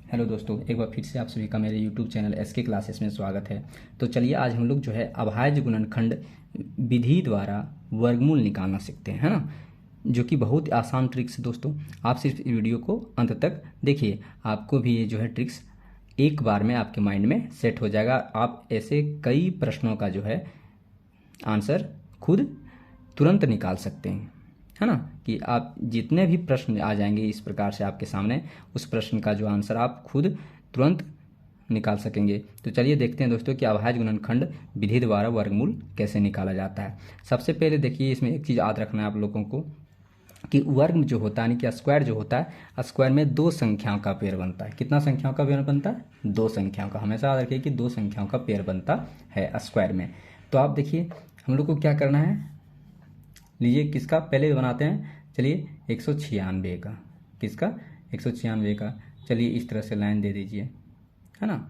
Hello दोस्तों, एक बार फिर से आप सभी का मेरे यूट्यूब चैनल एसके क्लासेस में स्वागत है। तो चलिए आज हम लोग जो है अभाज्य गुणनखंड विधि द्वारा वर्गमूल निकालना सीखते हैं, है ना। जो कि बहुत आसान ट्रिक्स है दोस्तों। आप सिर्फ इस वीडियो को अंत तक देखिए, आपको भी ये जो है ट्रिक्स एक बार में आपके माइंड में सेट हो जाएगा। आप ऐसे कई प्रश्नों का जो है आंसर खुद तुरंत निकाल सकते हैं, है ना। कि आप जितने भी प्रश्न आ जाएंगे इस प्रकार से आपके सामने, उस प्रश्न का जो आंसर आप खुद तुरंत निकाल सकेंगे। तो चलिए देखते हैं दोस्तों कि अभाज्य गुणनखंड विधि द्वारा वर्गमूल कैसे निकाला जाता है। सबसे पहले देखिए, इसमें एक चीज़ याद रखना है आप लोगों को कि वर्ग जो होता है, यानी कि स्क्वायर जो होता है, स्क्वायर में दो संख्याओं का पेयर बनता है। कितना संख्याओं का पेयर बनता है? दो संख्याओं का। हमेशा याद रखिए कि दो संख्याओं का पेयर बनता है स्क्वायर में। तो आप देखिए हम लोग को क्या करना है, लीजिए किसका पहले बनाते हैं। चलिए 196 का, किसका? 196 का। चलिए इस तरह से लाइन दे दीजिए, है ना।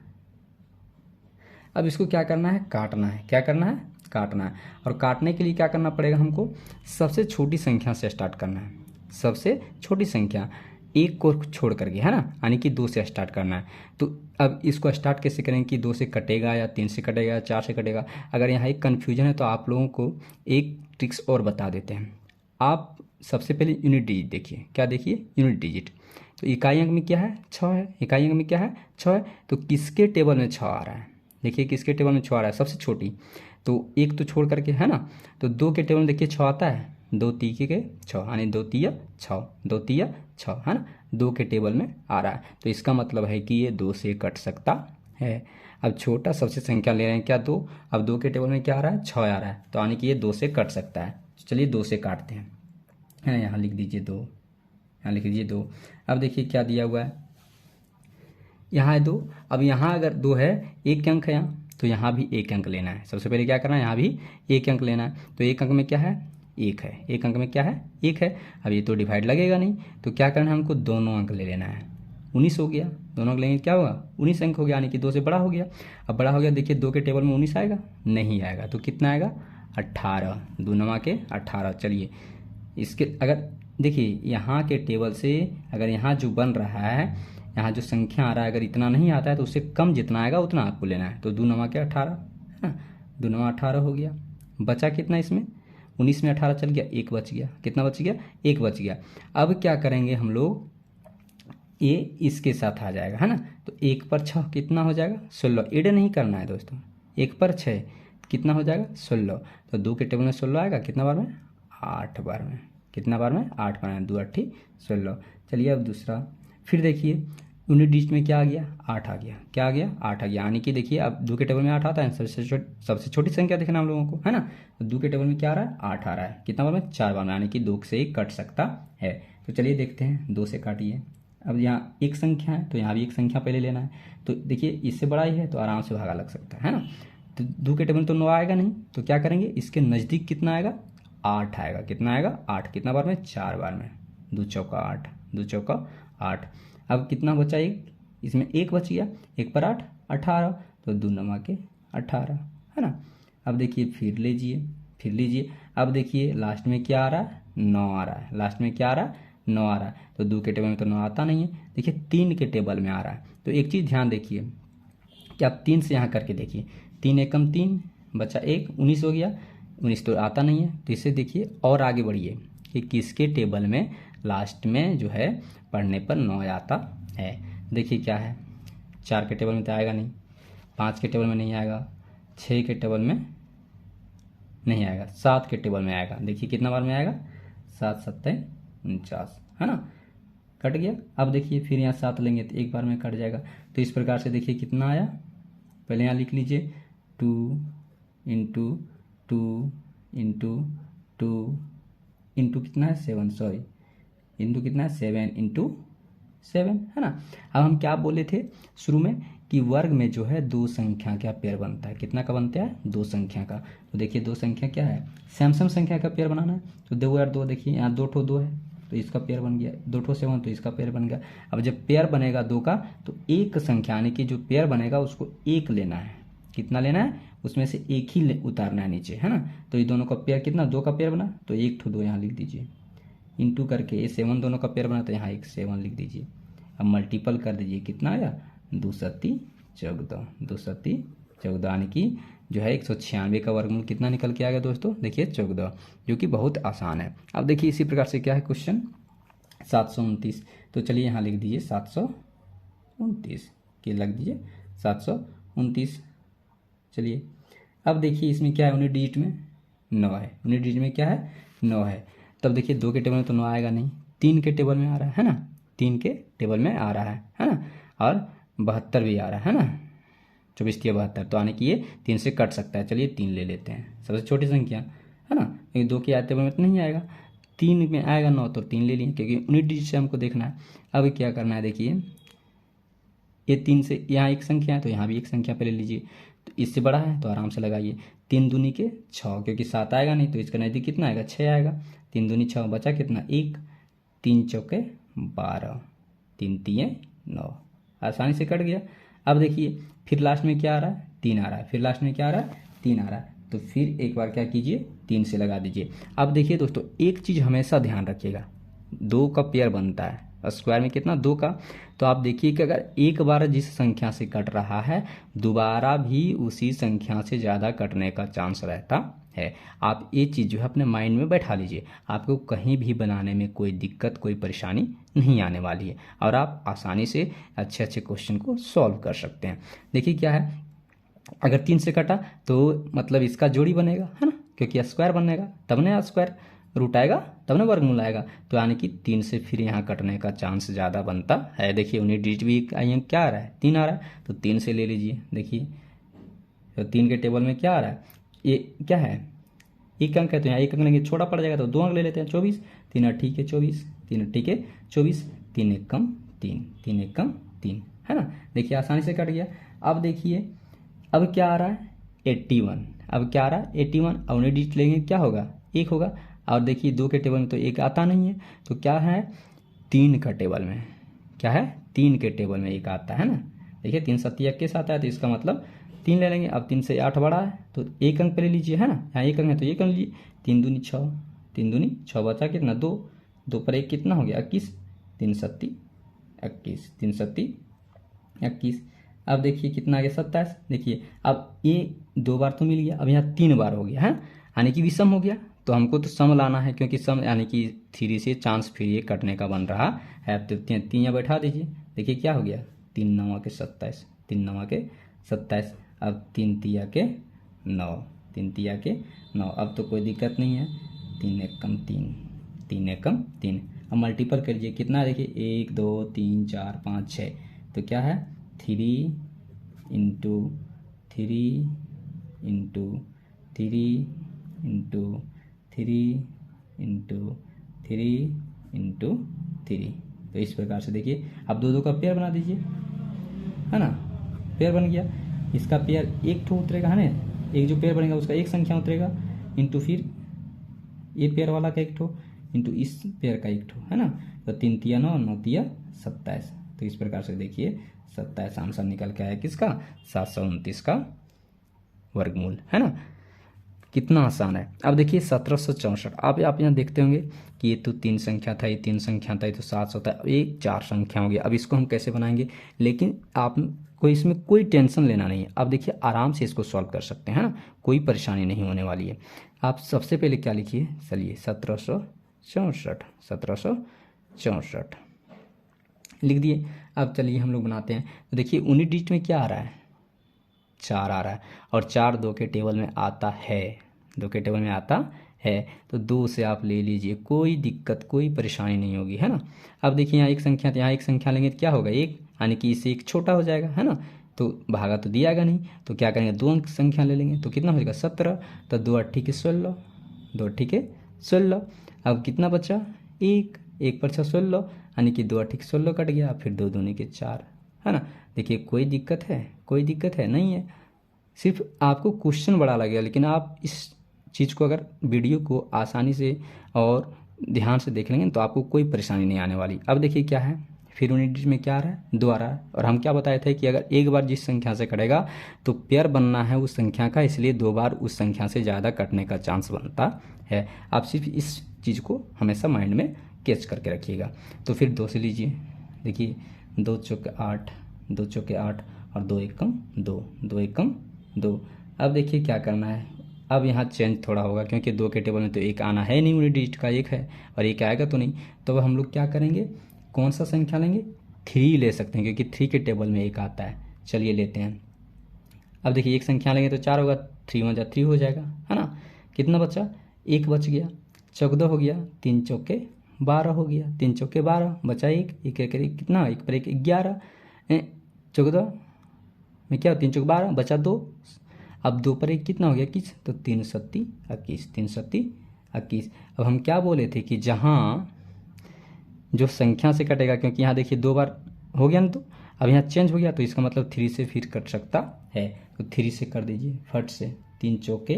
अब इसको क्या करना है? काटना है। क्या करना है? काटना है। और काटने के लिए क्या करना पड़ेगा हमको? सबसे छोटी संख्या से स्टार्ट करना है। सबसे छोटी संख्या एक को छोड़ करके, है ना, यानी कि 2 से स्टार्ट करना है। तो अब इसको स्टार्ट कैसे करेंगे कि 2 से कटेगा या 3 से कटेगा या 4 से कटेगा। अगर यहाँ एक कन्फ्यूजन है तो आप लोगों को एक ट्रिक्स और बता देते हैं। आप सबसे पहले यूनिट डिजिट देखिए। क्या देखिए? Unit digit. तो इकाई अंक में क्या है? 6 है। इकाई अंक में क्या है? 6 है। तो किसके टेबल में 6 आ रहा है? देखिए किसके टेबल में 6 आ रहा है? सबसे छोटी। तो एक तो छोड़ करके, है ना। तो 2 के टेबल में देखिए 6 आता है। 2 तीखे के 6, यानी 2 तिया 6, 2 तिया 6, है ना। 2 के टेबल में आ रहा है, तो इसका मतलब है कि ये 2 से कट सकता है। अब छोटा सबसे संख्या ले रहे हैं क्या? 2। अब 2 के टेबल में क्या आ रहा है? 6 आ रहा है, तो यानी कि ये 2 से कट सकता है। चलिए 2 से काटते हैं, है ना। यहाँ लिख दीजिए 2, यहाँ लिख दीजिए 2। अब देखिए क्या दिया हुआ है, यहाँ है 2। अब यहाँ अगर 2 है, एक अंक है यहाँ, तो यहाँ भी एक अंक लेना है। सबसे पहले क्या करना है? यहाँ भी एक अंक लेना है। तो एक अंक में क्या है? एक है। एक अंक में क्या है? एक है। अब ये तो डिवाइड लगेगा नहीं, तो क्या करना है हमको? दोनों अंक ले लेना है। 19 हो गया। दोनों अंक लेंगे क्या होगा? 19 अंक हो गया, यानी कि 2 से बड़ा हो गया। अब बड़ा हो गया, देखिए 2 के टेबल में 19 आएगा? नहीं आएगा। तो कितना आएगा? 18। 2 नमा के 18। चलिए इसके अगर देखिए यहाँ के टेबल से अगर यहाँ जो बन रहा है, यहाँ जो संख्या आ रहा है, अगर इतना नहीं आता है तो उससे कम जितना आएगा उतना आपको लेना है। तो 2 नमा के 18, है ना। 2 नमा 18 हो गया। बचा कितना इसमें? 19 में 18 चल गया, एक बच गया। कितना बच गया? एक बच गया। अब क्या करेंगे हम लोग, ये इसके साथ आ जाएगा, है ना। तो 1 पर 6 कितना हो जाएगा? 16। एड नहीं करना है दोस्तों। 1 पर 6 कितना हो जाएगा? 16। तो 2 के टेबल में 16 आएगा, कितना बार में? 8 बार में। कितना बार में? 8 बार में। 2 8 16। चलिए अब दूसरा, फिर देखिए यूनिट डिजिट में क्या आ गया? 8 आ गया। क्या आ गया? 8 आ गया। यानी कि देखिए अब 2 के टेबल में 8 आता है, सबसे छोटी संख्या देखना हम लोगों को, है ना। तो 2 के टेबल में क्या आ रहा है? 8 आ रहा है। कितना बार में? 4 बार में, यानी कि 2 से ही कट सकता है। तो चलिए देखते हैं, 2 से काटिए। अब यहाँ एक संख्या है तो यहाँ भी एक संख्या पहले लेना है। तो देखिए इससे बड़ा ही है तो आराम से भागा लग सकता है ना। तो 2 के टेबल में तो 9 आएगा नहीं, तो क्या करेंगे? इसके नज़दीक कितना आएगा? 8 आएगा। कितना आएगा? 8। कितना बार में? 4 बार में। 2 चौका 8, 2 चौका 8। अब कितना बचा? एक, इसमें एक बच गया। 1 पर 8 18। तो 2 नमा के 18, है ना। अब देखिए फिर लीजिए, फिर लीजिए। अब देखिए लास्ट में क्या आ रहा है? 9 आ रहा है। लास्ट में क्या आ रहा है? 9 आ रहा है। तो 2 के टेबल में तो 9 आता नहीं है, देखिए 3 के टेबल में आ रहा है। तो एक चीज़ ध्यान देखिए कि आप 3 से यहाँ करके देखिए, 3 एकम 3, बचा 1, 19 हो गया। 19 तो आता नहीं है, तो इससे देखिए और आगे बढ़िए कि किसके टेबल में लास्ट में जो है पढ़ने पर 9 आता है। देखिए क्या है, 4 के टेबल में तो आएगा नहीं, 5 के टेबल में नहीं आएगा, 6 के टेबल में नहीं आएगा, 7 के टेबल में आएगा। देखिए कितना बार में आएगा? 7 7 49, है ना। कट गया। अब देखिए फिर यहाँ 7 लेंगे तो एक बार में कट जाएगा। तो इस प्रकार से देखिए कितना आया, पहले यहाँ लिख लीजिए 2 इंटू 2 इंटू 2 इंटू कितना है? 7, सॉरी, इंटू कितना है? 7 इंटू 7, है ना। अब हम क्या बोले थे शुरू में कि वर्ग में जो है दो संख्या का पेयर बनता है। कितना का बनता है? 2 संख्या का। तो देखिए 2 संख्या क्या है? सैम संख्या का पेयर बनाना है। तो 2 और 2, देखिए यहाँ 2 ठो 2 है तो इसका पेयर बन गया, 2 ठो 7 तो इसका पेयर बन गया। अब जब पेयर बनेगा 2 का, तो एक संख्या यानी कि जो पेयर बनेगा उसको एक लेना है। कितना लेना है? उसमें से एक ही उतारना है नीचे, है ना। तो ये दोनों का पेयर कितना? 2 का पेयर बना, तो 1 ठो 2 यहाँ लिख दीजिए, इंटू करके ये 7 दोनों का पेयर बना, तो यहाँ एक 7 लिख दीजिए। अब मल्टीपल कर दीजिए, कितना आया 2 सत्ती 14, 2 सत्ती 14, यानी कि जो है 196 का वर्गमूल कितना निकल के आ गया दोस्तों, देखिए 14, जो कि बहुत आसान है। अब देखिए इसी प्रकार से क्या है क्वेश्चन 729, तो चलिए यहाँ लिख दीजिए 729 के लग दीजिए 729। चलिए अब देखिए इसमें क्या है, 19 डिजिट में 9 है, 19 डिजिट में क्या है 9 है। तब देखिए 2 के टेबल में तो 9 आएगा नहीं, 3 के टेबल में आ रहा है ना, 3 के टेबल में आ रहा है ना, और 72 भी आ रहा है ना, 24 3 72, तो आने की ये 3 से कट सकता है। चलिए 3 ले लेते हैं, सबसे छोटी संख्या है ना, क्योंकि 2 के टेबल में तो नहीं आएगा, 3 में आएगा 9, तो 3 ले लिए, क्योंकि 19 डिजिट से हमको देखना है। अब क्या करना है, देखिए ये 3 से यहाँ एक संख्या है तो यहाँ भी एक संख्या पे ले लीजिए, तो इससे बड़ा है तो आराम से लगाइए, 3 दूनी के 6, क्योंकि 7 आएगा नहीं तो इसका नज़दीक कितना आएगा 6 आएगा, 3 दूनी 6, बचा कितना 1, 3 चौके 12, 3 तिये 9, आसानी से कट गया। अब देखिए फिर लास्ट में क्या आ रहा है 3 आ रहा है, फिर लास्ट में क्या आ रहा है 3 आ रहा है, तो फिर एक बार क्या कीजिए 3 से लगा दीजिए। अब देखिए दोस्तों एक चीज़ हमेशा ध्यान रखिएगा, 2 का पेयर बनता है स्क्वायर में कितना 2 का, तो आप देखिए कि अगर एक बार जिस संख्या से कट रहा है दोबारा भी उसी संख्या से ज़्यादा कटने का चांस रहता है। आप ये चीज़ जो है अपने माइंड में बैठा लीजिए, आपको कहीं भी बनाने में कोई दिक्कत कोई परेशानी नहीं आने वाली है, और आप आसानी से अच्छे अच्छे क्वेश्चन को सॉल्व कर सकते हैं। देखिए क्या है, अगर 3 से कटा तो मतलब इसका जोड़ी बनेगा है ना, क्योंकि स्क्वायर बनेगा तब ना स्क्वायर रूट आएगा तब ना वर्गमूल आएगा, तो यानी कि 3 से फिर यहाँ कटने का चांस ज़्यादा बनता है। देखिए 19 डिजिट भी यहाँ क्या आ रहा है 3 आ रहा है, तो 3 से ले लीजिए। देखिए तो 3 के टेबल में क्या आ रहा है, ये क्या है एक अंक है, तो यहाँ एक अंक लेंगे छोटा पड़ जाएगा, तो 2 अंक ले लेते हैं 24, 3 8 के 24, 3 8 के 24, 3 1 कम 3, 3 1 कम 3 है ना। देखिए आसानी से कट गया। अब देखिए अब क्या आ रहा है 81, अब क्या आ रहा है 81, अब 19 डिजिट लेंगे क्या होगा 1 होगा, और देखिए 2 के टेबल में तो 1 आता नहीं है, तो क्या है 3 का टेबल में, क्या है 3 के टेबल में 1 आता है ना। देखिए 3 7 21 आता है, तो इसका मतलब 3 ले लेंगे। अब 3 से 8 बड़ा है तो 1 अंक पे ले लीजिए है ना, यहाँ 1 अंक है तो 1 अंक लीजिए, 3 दूनी 6, 3 दूनी 6, बचा कितना 2, 2 पर 1 कितना हो गया 21, 3 सत्ती 21, 3 सत्ती 21। अब देखिए कितना आ गया 27। देखिए अब ये 2 बार तो मिल गया, अब यहाँ 3 बार हो गया है, यानी कि विषम हो गया, तो हमको तो सम लाना है, क्योंकि सम यानी कि 3 से चांस फिर ये कटने का बन रहा है, तो 3 यहाँ बैठा दीजिए। देखिए क्या हो गया 3 9 के 27, 3 9 के 27, अब 3 तिया के 9, 3 तिया के 9, अब तो कोई दिक्कत नहीं है, 3 1 कम 3, 3 1 कम 3। अब मल्टीपल कर लीजिए कितना, देखिए 1 2 3 4 5 6, तो क्या है 3 into 3 into 3 into 3 into 3 into 3, तो इस प्रकार से देखिए अब 2 2 का पेयर बना दीजिए है ना, पेयर बन गया, इसका पेयर एक ठो उतरेगा है ना, एक जो पेयर बनेगा उसका एक संख्या उतरेगा, इंटू फिर ये पेयर वाला का एक ठो, इंटू इस पेयर का एक ठो है ना, तो 3 तिया 9, 9 तिया 27, तो इस प्रकार से देखिए 27 आंसर निकल के आया किसका 729 का वर्गमूल है ना। कितना आसान है। अब देखिए 1764, आप यहाँ देखते होंगे कि ये तो 3 संख्या था, ये 3 संख्या था, ये तो 700 था, ये 4 संख्या हो गया। अब इसको हम कैसे बनाएंगे, लेकिन आपको इसमें कोई टेंशन लेना नहीं है, आप देखिए आराम से इसको सॉल्व कर सकते हैं ना, कोई परेशानी नहीं होने वाली है। आप सबसे पहले क्या लिखिए, चलिए 1764, 1764 लिख दिए। अब चलिए हम लोग बनाते हैं, तो देखिए 19 डिजिट में क्या आ रहा है 4 आ रहा है, और 4 2 के टेबल में आता है, 2 के टेबल में आता है, तो 2 से आप ले लीजिए, कोई दिक्कत कोई परेशानी नहीं होगी है ना। अब देखिए यहाँ एक संख्या, तो यहाँ एक संख्या लेंगे तो क्या होगा 1, यानी कि इससे एक छोटा हो जाएगा है ना, तो भागा तो दियागा नहीं, तो क्या करेंगे 2 अंक संख्या ले लेंगे, तो कितना हो जाएगा 17, तो 2 8 के 16, 2 8 के 16। अब कितना बचा 1, 1 पर 6 16, यानी कि 2 8 के 16 कट गया, फिर 2 दूनी के 4 है ना। देखिए कोई दिक्कत है, कोई दिक्कत है नहीं है, सिर्फ आपको क्वेश्चन बड़ा लगेगा, लेकिन आप इस चीज़ को अगर वीडियो को आसानी से और ध्यान से देख लेंगे तो आपको कोई परेशानी नहीं आने वाली। अब देखिए क्या है, फिर 19 डिजिट में क्या आ रहा है 2 आ रहा है, और हम क्या बताए थे कि अगर एक बार जिस संख्या से कटेगा तो पेयर बनना है उस संख्या का, इसलिए 2 बार उस संख्या से ज़्यादा कटने का चांस बनता है। आप सिर्फ इस चीज़ को हमेशा माइंड में कैच करके रखिएगा। तो फिर 2 से लीजिए, देखिए 2 चौके 8, 2 चौके 8 और 2 एकम 2, 2 एकम 2। अब देखिए क्या करना है, अब यहाँ चेंज थोड़ा होगा क्योंकि 2 के टेबल में तो एक आना है नहीं, यूनिट डिजिट का एक है और एक आएगा तो नहीं। तो अब हम लोग क्या करेंगे, कौन सा संख्या लेंगे, 3 ले सकते हैं क्योंकि 3 के टेबल में एक आता है। चलिए लेते हैं। अब देखिए एक संख्या लेंगे तो 4 होगा, 3 1 जा 3 हो जाएगा, है ना। कितना बचा, 1 बच गया, 14 हो गया, 3 चौके 12 हो गया, 3 चौके 12 बचा एक, एक एक कितना, एक पर एक 11, 14 में क्या, 3 चौके 12 बचा 2। अब 2 पर 1 कितना हो गया, 21, तो 3 सत्ती 21, 3 सत्ती 21। अब हम क्या बोले थे कि जहाँ जो संख्या से कटेगा, क्योंकि यहाँ देखिए 2 बार हो गया ना, तो अब यहाँ चेंज हो गया तो इसका मतलब 3 से फिर कट सकता है, तो 3 से कर दीजिए फट से। 3 चौके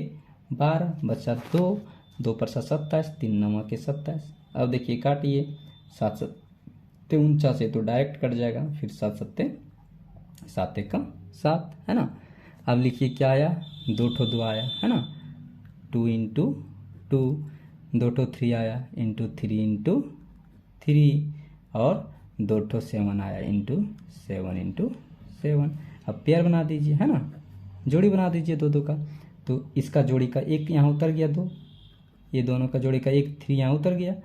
12 बचा 2, 2 पर 7 27, 3 9 के 27। अब देखिए काटिए, 7 7 49 से तो डायरेक्ट कट जाएगा, फिर 7 7 7 एकम 7, है ना। अब लिखिए क्या आया, 2 ठो 2 आया, है ना, 2 इंटू 2, 2 ठो 3 आया, इंटू 3 इंटू 3 और 2 ठो 7 आया, इंटू 7 इंटू 7। अब पेयर बना दीजिए, है ना, जोड़ी बना दीजिए 2 2 का। तो इसका जोड़ी का 1 यहाँ उतर गया 2, ये दोनों का जोड़ी का 1 3 यहाँ उतर गया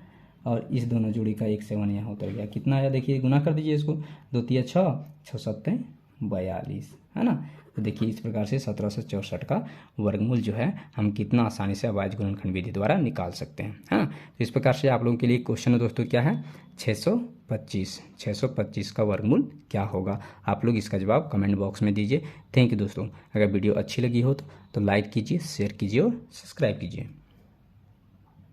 और इस दोनों जोड़ी का 1 7 यहाँ उतर गया। कितना आया देखिए, गुना कर दीजिए इसको, 2 3 6, 6 7 42, है ना। तो देखिए इस प्रकार से 1764 का वर्गमूल जो है हम कितना आसानी से अभाज्य गुणनखंड विधि द्वारा निकाल सकते हैं, है ना। तो इस प्रकार से आप लोगों के लिए क्वेश्चन है दोस्तों, क्या है, 625 का वर्गमूल क्या होगा। आप लोग इसका जवाब कमेंट बॉक्स में दीजिए। थैंक यू दोस्तों। अगर वीडियो अच्छी लगी हो तो लाइक कीजिए, शेयर कीजिए और सब्सक्राइब कीजिए।